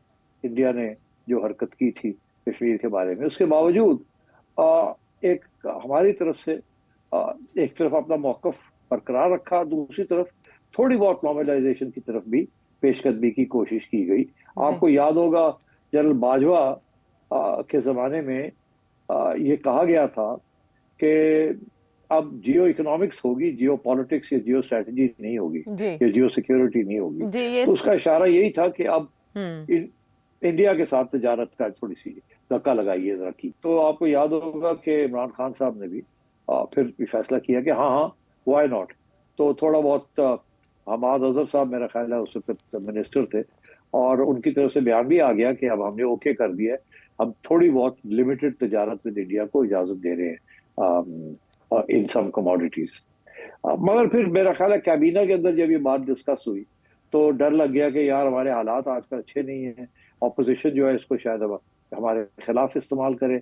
انڈیا نے جو حرکت کی تھی کشمیر کے بارے میں, اس کے باوجود ایک ہماری طرف سے ایک طرف اپنا موقف برقرار رکھا, دوسری طرف تھوڑی بہت نارملائزیشن کی طرف بھی پیش قدمی کی کوشش کی گئی. آپ کو یاد ہوگا جنرل باجوہ کے زمانے میں یہ کہا گیا تھا کہ اب جیو اکنامکس ہوگی, جیو پالیٹکس یا جیو اسٹریٹجی نہیں ہوگی, یا جیو سیکیورٹی نہیں ہوگی. تو اس کا اشارہ یہی تھا کہ اب انڈیا کے ساتھ تجارت کا تھوڑی سی دھکا لگائیے ذرا کی. تو آپ کو یاد ہوگا کہ عمران خان صاحب نے بھی پھر فیصلہ کیا کہ ہاں وائی ناٹ. تو تھوڑا بہت حماد اظہر صاحب میرا خیال ہے اس وقت منسٹر تھے, اور ان کی طرف سے بیان بھی آ گیا کہ اب ہم نے اوکے کر دیا ہے, اب تھوڑی بہت لمیٹڈ تجارت میں انڈیا کو اجازت دے رہے ہیں ان سم کموڈیٹیز. مگر پھر میرا خیال ہے کابینہ کے اندر جب یہ بات ڈسکس ہوئی تو ڈر لگ گیا کہ یار ہمارے حالات آج کل اچھے نہیں ہیں, اپوزیشن جو ہے اس کو شاید اب ہمارے خلاف استعمال کرے.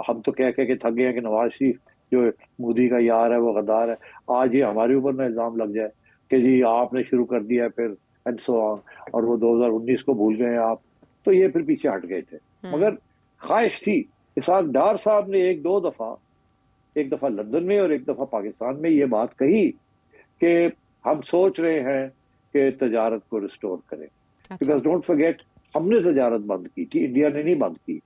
ہم تو کہہ کے تھک گئے ہیں کہ نواز شریف جو مودی کا یار ہے وہ غدار ہے, آج یہ ہمارے اوپر نہ الزام لگ جائے کہ جی آپ نے شروع کر دیا ہے پھر اینڈ سو آن, اور وہ 2019 کو بھول گئے ہیں آپ. تو یہ پھر پیچھے ہٹ گئے تھے. مگر خواہش تھی. اسحاق ڈار صاحب نے ایک دفعہ لندن میں اور ایک دفعہ پاکستان میں یہ بات کہی کہ ہم سوچ رہے ہیں کہ تجارت کو ریسٹور کریں. بیکاز ڈونٹ فرگیٹ ہم نے تجارت بند کی تھی, انڈیا نے نہیں بند کی.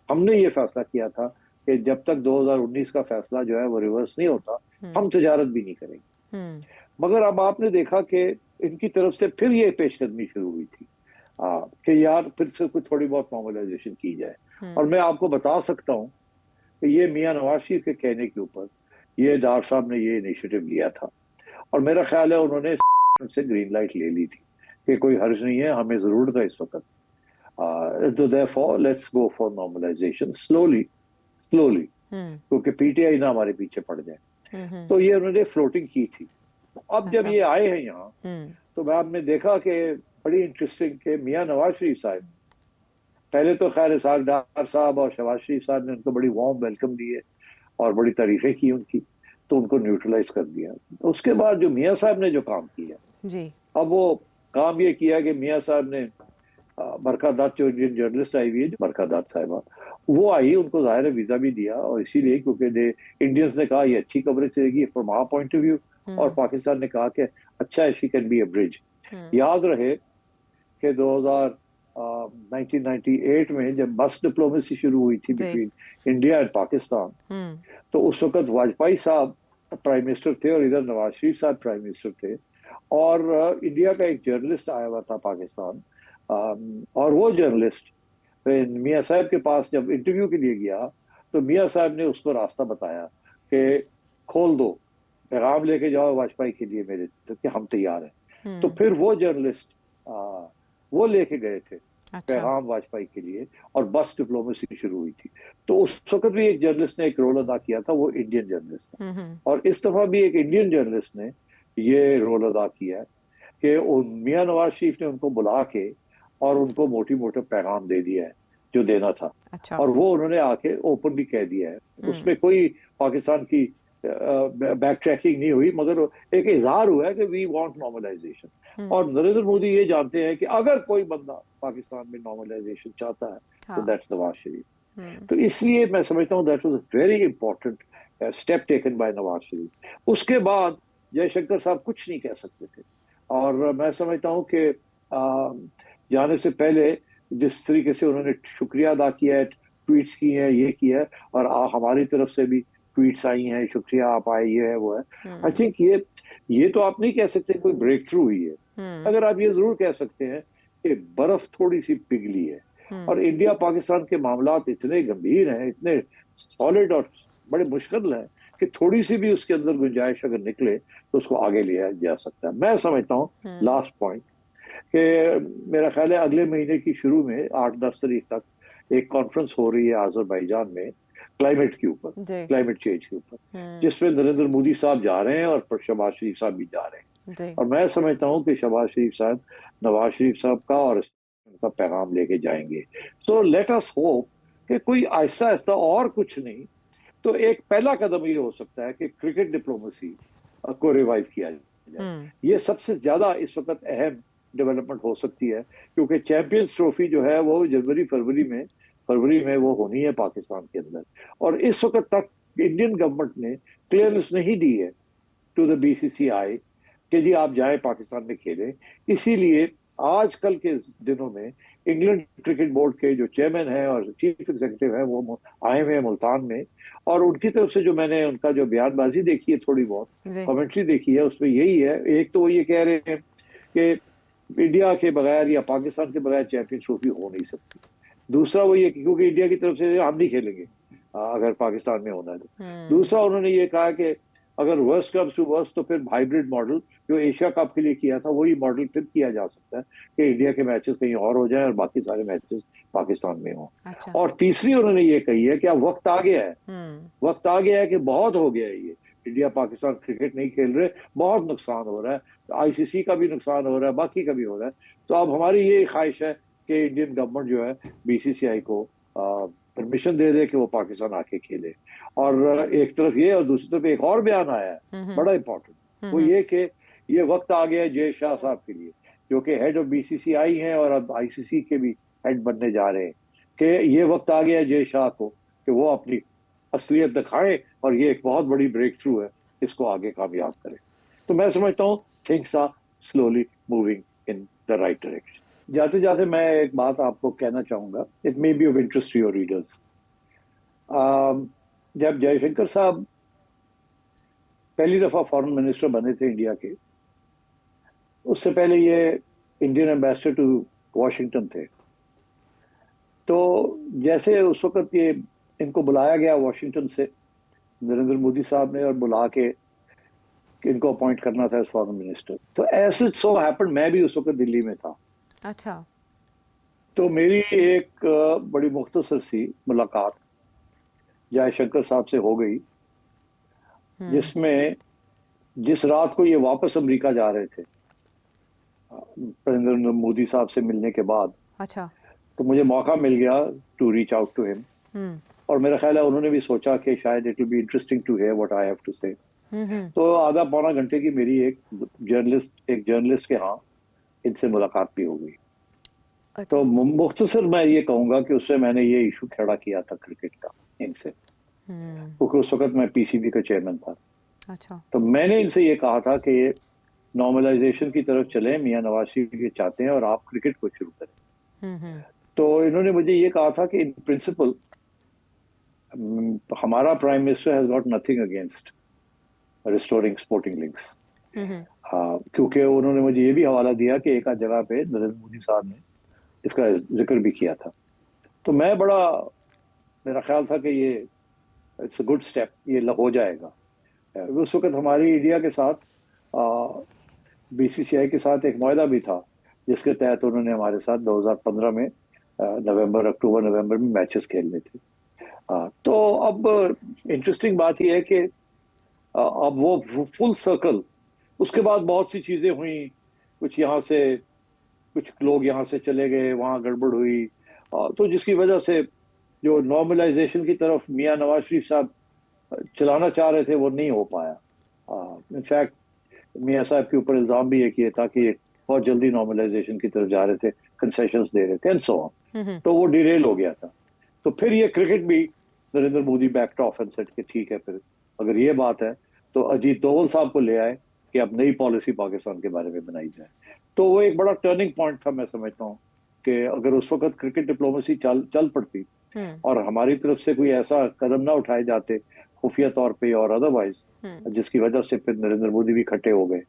ہم نے یہ فیصلہ کیا تھا کہ جب تک 2019 کا فیصلہ جو ہے وہ ریورس نہیں ہوتا ہم تجارت بھی نہیں کریں گے. مگر اب آپ نے دیکھا کہ ان کی طرف سے پھر یہ پیش قدمی شروع ہوئی تھی کہ یار پھر سے کوئی تھوڑی بہت نارملائزیشن کی جائے. اور میں آپ کو بتا سکتا ہوں کہ یہ میاں نواز شریف کے کہنے کے اوپر یہ ڈار صاحب نے یہ انیشیٹو لیا تھا, اور میرا خیال ہے انہوں نے سے گرین لائٹ لے لی تھی کہ کوئی حرج نہیں ہے, ہمیں ضرورت ہے اس وقت. So therefore let's go for normalization slowly کیونکہ پی ٹی آئی نہ ہمارے پیچھے پڑ جائے. تو یہ انہوں نے فلوٹنگ کی تھی. اب جب یہ آئے ہیں یہاں تو میں آپ نے دیکھا کہ بڑی انٹرسٹنگ کہ میاں نواز شریف صاحب پہلے تو خیر اسحاق ڈار صاحب اور شہباز شریف صاحب نے ان کو بڑی وارم ویلکم دی ہے اور بڑی تعریفیں کی ان کی, تو ان کو نیوٹرلائز کر دیا. اس کے بعد جو میاں صاحب نے جو کام کیا, اب وہ کام یہ کیا کہ میاں صاحب نے برکھا دت جو انڈین جرنلسٹ آئی ہوئی ہے, برکھا دت صاحبہ, وہ آئی, ان کو ظاہر ویزا بھی دیا, اور اسی لیے کیونکہ انڈینس نے کہا یہ اچھی کوریج رہے گی from our point of view, اور پاکستان نے کہا کہ اچھا شی کین بی اے برج. یاد رہے کہ 1998 میں جب بس ڈپلومیسی شروع ہوئی تھی بٹوین انڈیا اینڈ پاکستان, تو اس وقت واجپئی صاحب پرائم منسٹر تھے اور ادھر نواز شریف صاحب پرائم منسٹر تھے, اور انڈیا کا ایک جرنلسٹ آیا ہوا تھا پاکستان, اور وہ جرنلسٹ میاں صاحب کے پاس جب انٹرویو کے لیے گیا تو میاں صاحب نے اس کو راستہ بتایا کہ کھول دو, پیغام لے کے جاؤ واجپئی کے لیے میرے, کہ ہم تیار ہیں. تو پھر وہ جرنلسٹ وہ لے کے گئے تھے پیغام واجپئی کے لیے, اور بس ڈپلومیسی شروع ہوئی تھی. تو اس وقت بھی ایک جرنلسٹ نے ایک رول ادا کیا تھا, وہ انڈین جرنلسٹ, اور اس دفعہ بھی ایک انڈین جرنلسٹ نے یہ رول ادا کیا کہ میاں نواز شریف نے ان کو بلا کے اور ان کو موٹی موٹا پیغام دے دیا ہے جو دینا تھا, اور وہ انہوں نے آ کے اوپنلی کہہ دیا ہے. اس میں کوئی پاکستان کی بیک ٹریکنگ نہیں ہوئی, مگر ایک اظہار ہوا ہے کہ وی وانٹ نارملائزیشن. اور نریندر مودی یہ جانتے ہیں کہ اگر کوئی بندہ पाकिस्तान में नॉर्मलाइजेशन चाहता है तो हाँ। दैट्स नवाज शरीफ। तो इसलिए मैं समझता हूँ that was a very important step taken by Nawaz Sharif. उसके बाद जयशंकर साहब कुछ नहीं कह सकते थे, और मैं समझता हूँ कि जाने से पहले जिस तरीके से उन्होंने शुक्रिया अदा किया है, ट्वीट्स की हैं, ये किया है, और हमारी तरफ से भी ट्वीट्स आई हैं, शुक्रिया आप आए, ये है वो है। आई थिंक ये तो आप नहीं कह सकते कोई ब्रेक थ्रू हुई है, अगर आप ये जरूर कह सकते हैं कि बर्फ थोड़ी सी पिघली है। और इंडिया पाकिस्तान के मामलात इतने गंभीर हैं, इतने सॉलिड और बड़े मुश्किल हैं कि थोड़ी सी भी उसके अंदर गुंजाइश अगर निकले तो उसको आगे लिया जा सकता है। मैं समझता हूँ लास्ट पॉइंट कि मेरा ख्याल है अगले महीने की शुरू में 8-10 तारीख तक एक कॉन्फ्रेंस हो रही है आज़रबाईजान में क्लाइमेट के ऊपर, क्लाइमेट चेंज के ऊपर, जिसमें नरेंद्र मोदी साहब जा रहे हैं और शहबाज शरीफ साहब भी जा रहे हैं। और मैं समझता हूँ कि शहबाज शरीफ साहब नवाज शरीफ साहब का और उनका पैगाम लेके जाएंगे। सो लेट अस होप कि कोई आहिस्ता आहिस्ता, और कुछ नहीं तो एक पहला कदम ये हो सकता है कि क्रिकेट डिप्लोमेसी को रिवाइव किया जाए। ये सबसे ज्यादा इस वक्त अहम डेवलपमेंट हो सकती है, क्योंकि चैंपियंस ट्रॉफी जो है वो फरवरी में वो होनी है पाकिस्तान के अंदर, और इस वक्त तक इंडियन गवर्नमेंट ने क्लियरेंस नहीं दी है टू द बीसीसीआई कि जी आप जाएं पाकिस्तान में खेलें। इसीलिए आजकल के दिनों में इंग्लैंड क्रिकेट बोर्ड के जो चेयरमैन हैं और चीफ एग्जीक्यूटिव हैं वो आए हुए हैं मुल्तान में, और उनकी तरफ से जो मैंने उनका जो बयानबाजी देखी है, थोड़ी बहुत कमेंट्री देखी है, उसमें यही है। एक तो वो ये कह रहे हैं कि इंडिया के बगैर या पाकिस्तान के बगैर चैंपियन ट्रॉफी हो नहीं सकती। दूसरा वो ये क्योंकि इंडिया की तरफ से हम नहीं खेलेंगे अगर पाकिस्तान में होना है तो। दूसरा उन्होंने ये कहा कि अगर वर्स्ट कम्स टू वर्स्ट तो फिर हाइब्रिड मॉडल जो एशिया कप के लिए किया था वही मॉडल फिर किया जा सकता है कि इंडिया के मैचेस कहीं और हो जाए और बाकी सारे मैचेस पाकिस्तान में हो। अच्छा। और तीसरी उन्होंने ये कही है कि अब वक्त आ गया है, वक्त आ गया है कि बहुत हो गया है, ये इंडिया पाकिस्तान क्रिकेट नहीं खेल रहे, बहुत नुकसान हो रहा है, आईसीसी का भी नुकसान हो रहा है, बाकी का भी हो रहा है। तो अब हमारी ये ख्वाहिश है कि इंडियन गवर्नमेंट जो है बीसीसीआई को परमिशन दे दे कि वो पाकिस्तान आके खेले। और एक तरफ ये, और दूसरी तरफ एक और बयान आया है बड़ा इंपॉर्टेंट, वो ये कि ये वक्त आ गया है जय शाह साहब के लिए, जो कि हेड ऑफ बीसीसीआई हैं और अब आईसीसी के भी हेड बनने जा रहे हैं, कि ये वक्त आ गया है जय शाह को कि वो अपनी असलियत दिखाएं और ये एक बहुत बड़ी ब्रेक थ्रू है, इसको आगे कामयाब करें। तो मैं समझता हूँ things are slowly moving in the right direction. जाते जाते मैं एक बात आपको कहना चाहूंगा, it may be of interest to your readers. जब जयशंकर साहब पहली दफा फॉरेन मिनिस्टर बने थे इंडिया के, उससे पहले ये इंडियन एम्बेसडर टू वॉशिंगटन थे। तो जैसे उस वक्त ये इनको बुलाया गया वॉशिंगटन से नरेंद्र मोदी साहब ने, और बुला के इनको अपॉइंट करना था एज फॉरेन मिनिस्टर। तो ऐसे सो हैपन मैं भी उस वक्त दिल्ली में था। अच्छा। तो मेरी एक बड़ी मुख्तसर सी मुलाकात जयशंकर साहब से हो गई, जिसमें जिस रात को ये वापस अमेरिका जा रहे थे नरेंद्र मोदी साहब से मिलने के बाद, अच्छा, तो मुझे मौका मिल गया to reach out to him, और मेरा ख्याल है उन्होंने भी सोचा कि शायद it will be interesting to hear what I have to say. तो आधा पौना घंटे की मेरी एक जर्नलिस्ट के यहाँ इनसे मुलाकात भी हो गई। अच्छा। तो मुख्तसर मैं ये कहूंगा कि उससे मैंने ये इशू खड़ा किया था क्रिकेट का इनसे, क्योंकि उस वक्त मैं पीसीबी का चेयरमैन था। अच्छा। तो मैंने इनसे ये कहा था कि नॉर्मलाइजेशन की तरफ चले, मियां नवाज शरीफ ये चाहते हैं और आप क्रिकेट को शुरू करें। तो इन्होंने मुझे ये कहा था कि इन प्रिंसिपल हमारा prime minister has got nothing against restoring sporting links. क्योंकि उन्होंने मुझे ये भी हवाला दिया कि एक आध जगह पे नरेंद्र मोदी साहब ने इसका जिक्र भी किया था। तो मेरा ख्याल था कि ये इट्स अ गुड स्टेप, ये हो जाएगा। उस वक्त हमारी इंडिया के साथ बीसीसीआई के साथ एक मुआहदा भी था, जिसके तहत उन्होंने हमारे साथ 2015 में अक्टूबर नवंबर में मैचेस खेलने थे। तो अब इंटरेस्टिंग बात यह है कि अब वो फुल सर्कल, उसके बाद बहुत सी चीजें हुई, कुछ लोग यहाँ से चले गए, वहाँ गड़बड़ हुई, तो जिसकी वजह से जो नॉर्मलाइजेशन की तरफ मियां नवाज शरीफ साहब चलाना चाह रहे थे वो नहीं हो पाया। इनफैक्ट मियां साहब के ऊपर इल्जाम भी ये किया था कि बहुत जल्दी नॉर्मलाइजेशन की तरफ जा रहे थे, कंसेशंस दे रहे थे एंड सो ऑन, तो वो डिरेल हो गया था। तो फिर ये क्रिकेट भी Narendra Modi backed of and said कि ठीक है, फिर अगर ये बात है तो अजीत डोवल साहब को ले आए कि अब नई पॉलिसी पाकिस्तान के बारे में बनाई जाए। तो वो एक बड़ा टर्निंग पॉइंट था, मैं समझता हूँ कि अगर उस वक्त क्रिकेट डिप्लोमेसी चल पड़ती और हमारी तरफ से कोई ऐसा कदम ना उठाए जाते खुफिया तौर पे और अदरवाइज, जिसकी वजह से फिर नरेंद्र मोदी भी खट्टे हो गए,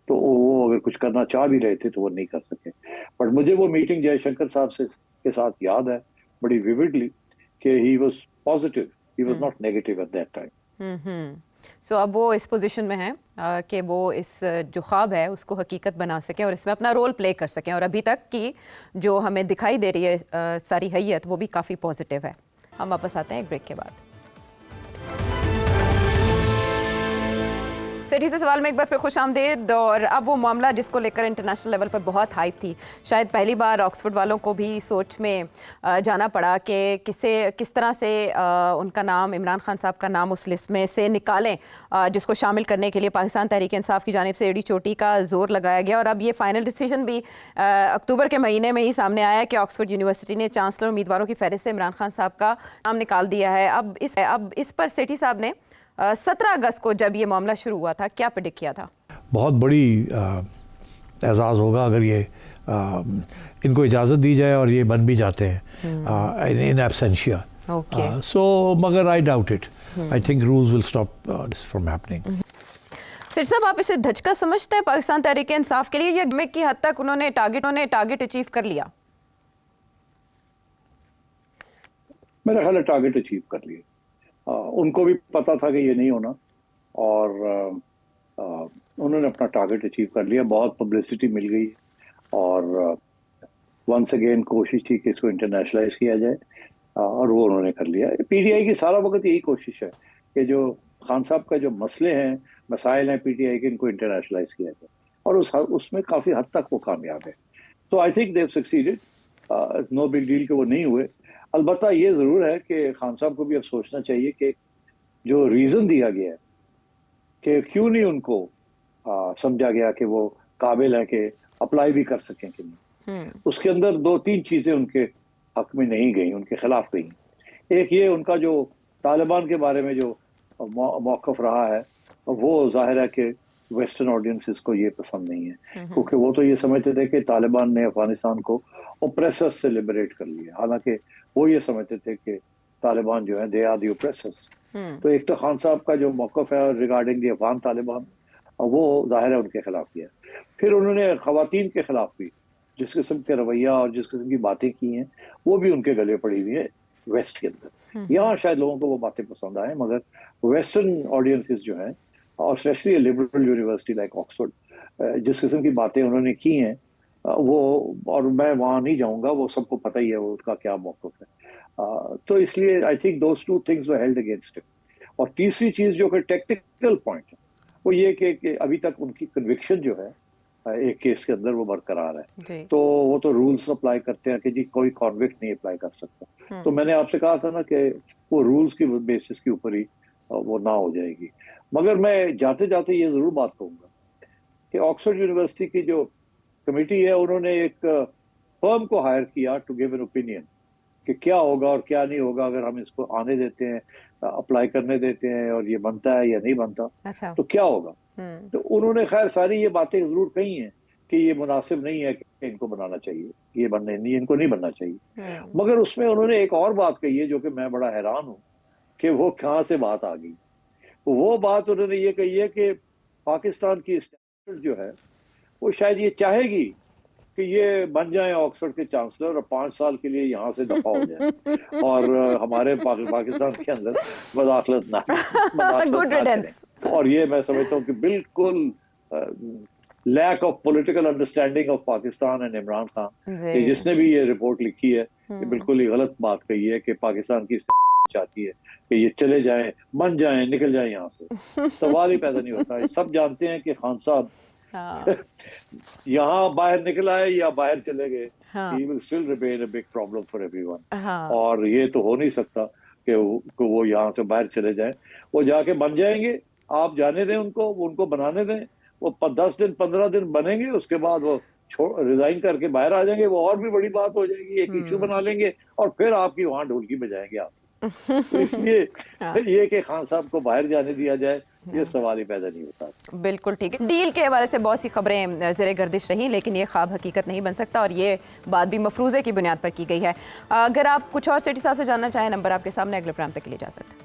तो वो अगर कुछ करना चाह भी रहे थे तो वो नहीं कर सके। बट मुझे वो मीटिंग जयशंकर साहब से के साथ याद है बड़ी विविडली कि he was positive, he was not negative at that time. So अब वो इस पोजीशन में है कि वो इस जो ख्वाब है उसको हकीकत बना सकें और इसमें अपना रोल प्ले कर सकें, और अभी तक की जो हमें दिखाई दे रही है सारी हैयत वो भी काफ़ी पॉजिटिव है। हम वापस आते हैं एक ब्रेक के बाद। सिटी से सवाल में एक बार फिर खुश आमदेद। और अब वो मामला जिसको लेकर इंटरनेशनल लेवल पर बहुत हाइप थी, शायद पहली बार ऑक्सफोर्ड वालों को भी सोच में जाना पड़ा कि किस तरह से उनका नाम, इमरान खान साहब का नाम उस लिस्ट में से निकालें, जिसको शामिल करने के लिए पाकिस्तान तहरीक इंसाफ की जानिब से एड़ी चोटी का जोर लगाया गया। और अब ये फाइनल डिसीजन भी अक्टूबर के महीने में ही सामने आया कि ऑक्सफोर्ड यूनिवर्सिटी ने चांसलर उम्मीदवारों की फहरिस्त से इमरान खान साहब का नाम निकाल दिया है। अब इस पर सेठी साहब ने 17 अगस्त को जब ये मामला शुरू हुआ था, क्या प्रेडिक्ट किया था? बहुत बड़ी एजाज़ होगा अगर ये इनको इजाज़त दी जाए और ये बन भी जाते हैं इन एब्सेंशिया। सो मगर I doubt it, I think rules will stop this from happening. सिर साहब, आप इसे धचका समझते हैं पाकिस्तान तहरीक इंसाफ के लिए, या में की हद तक उन्होंने टारगेट अचीव कर लिया? मेरा ख्याल है टारगेट अचीव कर लिए। उनको भी पता था कि ये नहीं होना और उन्होंने अपना टारगेट अचीव कर लिया। बहुत पब्लिसिटी मिल गई और वंस अगेन कोशिश थी कि इसको इंटरनेशनलाइज किया जाए और वो उन्होंने कर लिया। पीटीआई की सारा वक्त यही कोशिश है कि जो खान साहब का जो मसले हैं, मसाइल हैं पीटीआई के, इनको इंटरनेशनलाइज किया जाए और उसमें काफ़ी हद तक वो कामयाब है। तो I think they have succeeded, no big deal के वो नहीं हुए। अलबत्ता ये ज़रूर है कि खान साहब को भी अब सोचना चाहिए कि जो रीज़न दिया गया है कि क्यों नहीं उनको समझा गया कि वो काबिल है कि अप्लाई भी कर सकें कि नहीं, उसके अंदर 2-3 चीज़ें उनके हक में नहीं गई, उनके खिलाफ गई। एक ये उनका जो तालिबान के बारे में जो मौक़िफ़ रहा है, वो ज़ाहिर है कि वेस्टर्न ऑडियंसेस को ये पसंद नहीं है, क्योंकि वो तो ये समझते थे कि तालिबान ने अफगानिस्तान को ओप्रेसर्स से लिबरेट कर लिया, हालांकि वो ये समझते थे कि तालिबान जो है दे आर दी ओप्रेसर्स। तो एक तो खान साहब का जो मौक़िफ़ है रिगार्डिंग दी अफगान तालिबान, वो ज़ाहिर है उनके खिलाफ किया। फिर उन्होंने ख़वातीन के खिलाफ भी जिस किस्म के रवैया और जिस किस्म की बातें की हैं, वो भी उनके गले पड़ी हुई है वेस्ट के अंदर। यहाँ शायद लोगों को वो बातें पसंद आए, मगर वेस्टर्न ऑडियंसेस जो हैं और specially liberal university like Oxford, जिस किस्म की बातें उन्होंने की हैं वो, और मैं वहाँ नहीं जाऊँगा, वो सबको पता ही है वो उसका क्या मौक़िफ़ है। तो इसलिए I think those 2 things were held against him. और तीसरी चीज़ जो कि टेक्निकल पॉइंट है वो ये कि अभी तक उनकी कन्विक्शन जो है एक केस के अंदर वो बरकरार है। तो वो तो रूल्स अप्लाई करते हैं कि जी कोई कॉन्विक्ट नहीं अप्लाई कर सकता। तो मैंने आपसे कहा था ना कि वो रूल्स की बेसिस के ऊपर ही वो ना हो जाएगी। मगर मैं जाते जाते ये ज़रूर बात कहूँगा कि ऑक्सफोर्ड यूनिवर्सिटी की जो कमेटी है, उन्होंने एक फर्म को हायर किया टू गिव एन ओपिनियन कि क्या होगा और क्या नहीं होगा अगर हम इसको आने देते हैं, अप्लाई करने देते हैं और ये बनता है या नहीं बनता। अच्छा। तो क्या होगा। तो उन्होंने खैर सारी ये बातें ज़रूर कही हैं कि ये मुनासिब नहीं है कि इनको बनाना चाहिए, ये बनने नहीं, इनको नहीं बनना चाहिए। मगर उसमें उन्होंने एक और बात कही है जो कि मैं बड़ा हैरान हूँ कि वो कहाँ से बात आ गई। वो बात उन्होंने ये कही है कि पाकिस्तान की स्टैंडर्ड जो है वो शायद ये चाहेगी कि ये बन जाए ऑक्सफोर्ड के चांसलर और 5 साल के लिए यहाँ से दफा हो जाए और हमारे पाकिस्तान के अंदर मदाखलत ना करें। और ये मैं समझता हूँ कि बिल्कुल lack of political understanding of Pakistan and Imran Khan, कि जिसने भी ये रिपोर्ट लिखी है ये बिल्कुल ही गलत बात कही है कि पाकिस्तान की चाहती है कि ये चले जाएं, बन जाएं, निकल जाएं यहाँ से। सवाल ही पैदा नहीं होता है। सब जानते हैं कि खान साहब यहाँ बाहर निकल आए या बाहर चले गए, he will still remain a big problem for everyone। और ये तो हो नहीं सकता कि वो यहाँ से बाहर चले जाएं। वो जाके बन जाएंगे, आप जाने दें उनको, वो उनको बनाने दें, वो 10 दिन 15 दिन बनेंगे, उसके बाद वो ریزائن کر کے باہر آ جائیں گے وہ اور بھی بڑی بات ہو جائے گی, ایک ایشو بنا لیں گے اور پھر آپ کی وہاں ڈھولکی بجائیں گے آپ. تو اس لیے یہ کہ خان صاحب کو باہر جانے دیا جائے یہ سوال ہی پیدا نہیں ہوتا. بالکل ٹھیک ہے. ڈیل کے حوالے سے بہت سی خبریں زیر گردش رہیں لیکن یہ خواب حقیقت نہیں بن سکتا اور یہ بات بھی مفروضے کی بنیاد پر کی گئی ہے. اگر آپ کچھ اور سیٹھی صاحب سے جاننا چاہیں نمبر آپ کے سامنے, اگلے پروگرام تک کے لیے اجازت.